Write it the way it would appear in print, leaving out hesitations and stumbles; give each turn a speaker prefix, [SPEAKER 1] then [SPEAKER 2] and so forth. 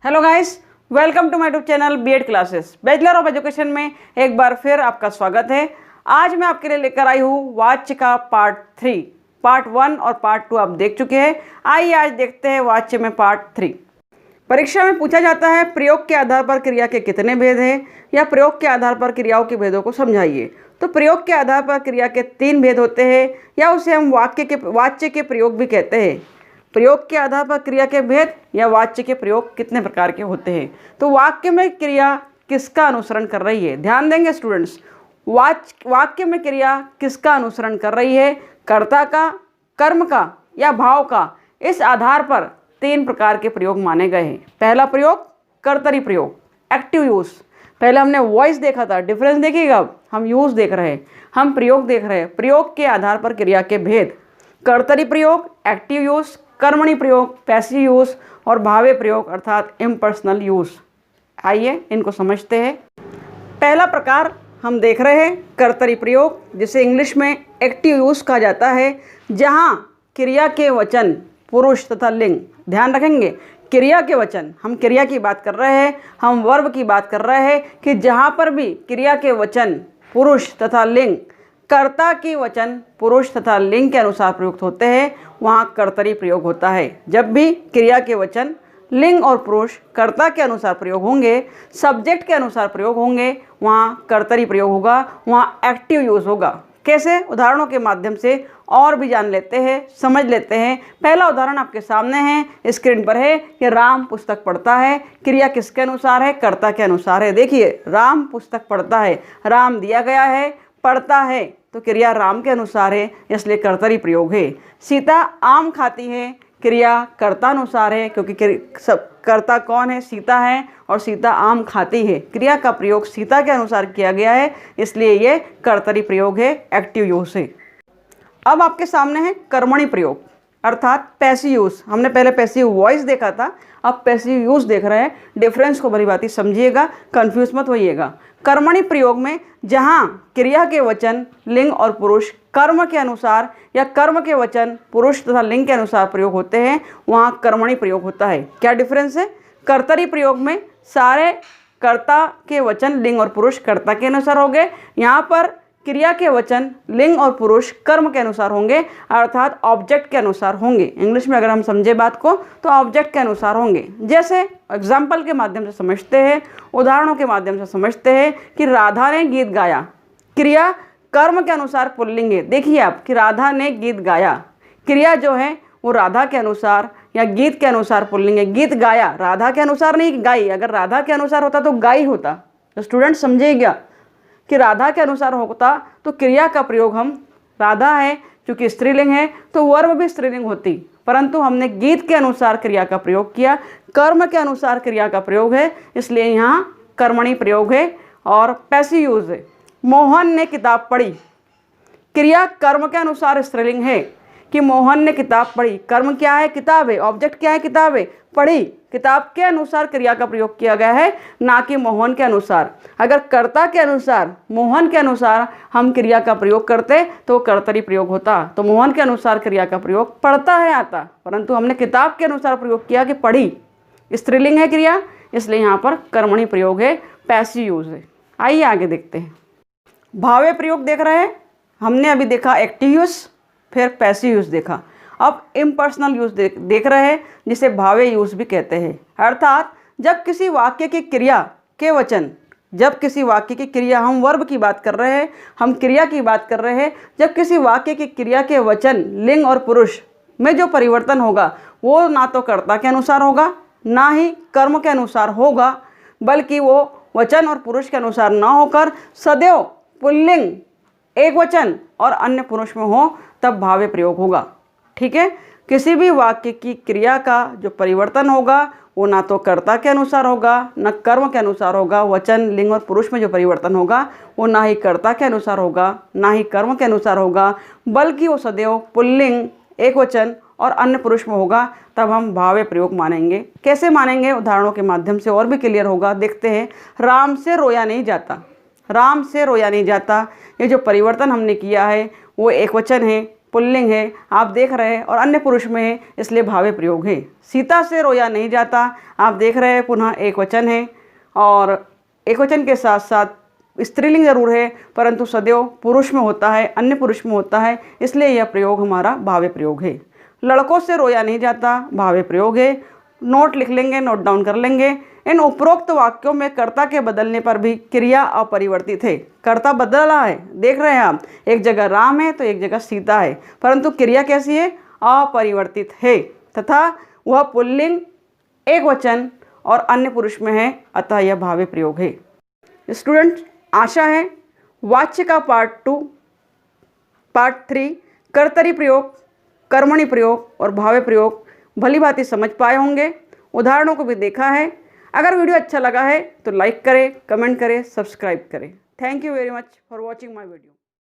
[SPEAKER 1] Hello guys, welcome to my YouTube channel BEd classes. Bachelor of education में एक बार फिर आपका स्वागत है। आज मैं आपके लिए लेकर आई हूँ वाच्य का पार्ट 3। पार्ट 1 और पार्ट 2 आप देख चुके हैं। आइए आज देखते हैं वाच्य में पार्ट 3। परीक्षा में पूछा जाता है प्रयोग के आधार पर क्रिया के कितने भेद हैं, या प्रयोग के आधार पर क्रियाओं के भेदों को समझाइए। तो प्रयोग के आधार पर क्रिया के 3 भेद होते हैं, या उसे हम वाच्य के प्रयोग भी कहते हैं। प्रयोग के आधार पर क्रिया के भेद या वाच्य के प्रयोग कितने प्रकार के होते हैं। तो वाक्य में क्रिया किसका अनुसरण कर रही है, ध्यान देंगे स्टूडेंट्स। वाक्य में क्रिया किसका अनुसरण कर रही है, कर्ता का, कर्म का या भाव का। इस आधार पर 3 प्रकार के प्रयोग माने गए हैं। पहला प्रयोग कर्तरी प्रयोग, एक्टिव यूज। पहले हमने वॉइस देखा था, डिफरेंस देखिएगा। अब हम यूज देख रहे हैं, हम प्रयोग देख रहे हैं। प्रयोग के आधार पर क्रिया के भेद, कर्तरी प्रयोग एक्टिव यूज, कर्मणि प्रयोग पैसिव यूज और भावे प्रयोग अर्थात इम्पर्सनल यूज। आइए इनको समझते हैं। पहला प्रकार हम देख रहे हैं कर्तरी प्रयोग, जिसे इंग्लिश में एक्टिव यूज कहा जाता है, जहां क्रिया के वचन पुरुष तथा लिंग। ध्यान रखेंगे, क्रिया के वचन, हम क्रिया की बात कर रहे हैं, हम वर्ब की बात कर रहे हैं कि जहां पर भी क्रिया के वचन पुरुष तथा लिंग, कर्ता के वचन पुरुष तथा लिंग के अनुसार प्रयुक्त होते हैं, वहाँ कर्तरी प्रयोग होता है। जब भी क्रिया के वचन लिंग और पुरुष कर्ता के अनुसार प्रयोग होंगे, सब्जेक्ट के अनुसार प्रयोग होंगे, वहाँ कर्तरी प्रयोग होगा, वहाँ एक्टिव यूज होगा। कैसे, उदाहरणों के माध्यम से और भी जान लेते हैं, समझ लेते हैं। पहला उदाहरण आपके सामने है, स्क्रीन पर है कि राम पुस्तक पढ़ता है। क्रिया किसके अनुसार है, कर्ता के अनुसार है। देखिए, राम पुस्तक पढ़ता है, राम दिया गया है, पढ़ता है तो क्रिया राम के अनुसार है, इसलिए कर्तरी प्रयोग है। सीता आम खाती है, क्रिया कर्ता अनुसार है, क्योंकि सब कर्ता कौन है, सीता है, और सीता आम खाती है। क्रिया का प्रयोग सीता के अनुसार किया गया है, इसलिए ये कर्तरी प्रयोग है, एक्टिव यूज है। अब आपके सामने है कर्मणि प्रयोग अर्थात पैसिव यूज। हमने पहले पैसिव वॉइस देखा था, अब पैसिव यूज देख रहे हैं। डिफरेंस को भली भांति समझिएगा, कंफ्यूज मत होइएगा। कर्मणि प्रयोग में जहां क्रिया के वचन लिंग और पुरुष कर्म के अनुसार या कर्म के वचन पुरुष तथा लिंग के अनुसार प्रयोग होते हैं, वहां कर्मणि प्रयोग होता है। क्या डिफरेंस है, कर्तरी प्रयोग में सारे कर्ता के वचन लिंग और पुरुष कर्ता के अनुसार होंगे, यहाँ पर क्रिया के वचन लिंग और पुरुष कर्म के अनुसार होंगे, अर्थात ऑब्जेक्ट के अनुसार होंगे। इंग्लिश में अगर हम समझे बात को तो ऑब्जेक्ट के अनुसार होंगे। जैसे एग्जाम्पल के माध्यम से समझते हैं, उदाहरणों के माध्यम से समझते हैं कि राधा ने गीत गाया। क्रिया कर्म के अनुसार पुल्लिंग है। देखिए आप कि राधा ने गीत गाया, क्रिया जो है वो राधा के अनुसार या गीत के अनुसार पुल्लिंग है। गीत गाया, राधा के अनुसार नहीं गाई। अगर राधा के अनुसार होता तो गाई होता। तो स्टूडेंट समझिएगा कि राधा के अनुसार होता तो क्रिया का प्रयोग हम, राधा है क्योंकि स्त्रीलिंग है तो वर्ब भी स्त्रीलिंग होती, परंतु हमने गीत के अनुसार क्रिया का प्रयोग किया, कर्म के अनुसार क्रिया का प्रयोग है, इसलिए यहाँ कर्मणि प्रयोग है और पैसिव यूज है। मोहन ने किताब पढ़ी, क्रिया कर्म के अनुसार स्त्रीलिंग है कि मोहन ने किताब पढ़ी। कर्म क्या है, किताब है, ऑब्जेक्ट क्या है, किताब है, पढ़ी। किताब के अनुसार क्रिया का प्रयोग किया गया है, ना कि मोहन के अनुसार। अगर कर्ता के अनुसार, मोहन के अनुसार हम क्रिया का प्रयोग करते तो कर्तरी प्रयोग होता। तो मोहन के अनुसार क्रिया का प्रयोग पढ़ता है आता, परंतु हमने किताब के अनुसार प्रयोग किया कि पढ़ी, स्त्रीलिंग है क्रिया, इसलिए यहाँ पर कर्मणि प्रयोग है, पैसिव यूज है। आइए आगे देखते हैं। भावे प्रयोग देख रहे हैं, हमने अभी देखा एक्टिव यूज, फिर पैसिव यूज देखा। अब इम्पर्सनल यूज देख रहे हैं, जिसे भावे यूज भी कहते हैं। अर्थात जब किसी वाक्य की क्रिया के वचन, जब किसी वाक्य की क्रिया, हम वर्ब की बात कर रहे हैं, हम क्रिया की बात कर रहे हैं, जब किसी वाक्य की क्रिया के वचन लिंग और पुरुष में जो परिवर्तन होगा वो ना तो कर्ता के अनुसार होगा, ना ही कर्म के अनुसार होगा, बल्कि वो वचन और पुरुष के अनुसार ना होकर सदैव पुल्लिंग, एक वचन और अन्य पुरुष में हो, तब भावे प्रयोग होगा। ठीक है, किसी भी वाक्य की क्रिया का जो परिवर्तन होगा वो ना तो कर्ता के अनुसार होगा, न कर्म के अनुसार होगा। वचन लिंग और पुरुष में जो परिवर्तन होगा वो ना ही कर्ता के अनुसार होगा, ना ही कर्म के अनुसार होगा, बल्कि वो सदैव पुल्लिंग, एक वचन और अन्य पुरुष में होगा, तब हम भावे प्रयोग मानेंगे। कैसे मानेंगे, उदाहरणों के माध्यम से और भी क्लियर होगा। देखते हैं, राम से रोया नहीं जाता, राम से रोया नहीं जाता। ये जो परिवर्तन हमने किया है वो एक वचन है, पुल्लिंग है, आप देख रहे हैं, और अन्य पुरुष में है इसलिए भावे प्रयोग है। सीता से रोया नहीं जाता, आप देख रहे हैं पुनः एक वचन है, और एक वचन के साथ साथ स्त्रीलिंग जरूर है परंतु सदैव पुरुष में होता है, अन्य पुरुष में होता है, इसलिए यह प्रयोग हमारा भावे प्रयोग है। लड़कों से रोया नहीं जाता, भावे प्रयोग है। नोट लिख लेंगे, नोट डाउन कर लेंगे। इन उपरोक्त वाक्यों में कर्ता के बदलने पर भी क्रिया अपरिवर्तित है। कर्ता बदला है, देख रहे हैं आप, एक जगह राम है तो एक जगह सीता है, परंतु क्रिया कैसी है? अपरिवर्तित है, तथा वह पुल्लिंग, एक वचन और अन्य पुरुष में है, अतः यह भावे प्रयोग है। स्टूडेंट, आशा है वाच्य का पार्ट 3 कर्तरी प्रयोग, कर्मणि प्रयोग और भावे प्रयोग भली भांति समझ पाए होंगे, उदाहरणों को भी देखा है। अगर वीडियो अच्छा लगा है तो लाइक करें, कमेंट करें, सब्सक्राइब करें। Thank you very much for watching my video.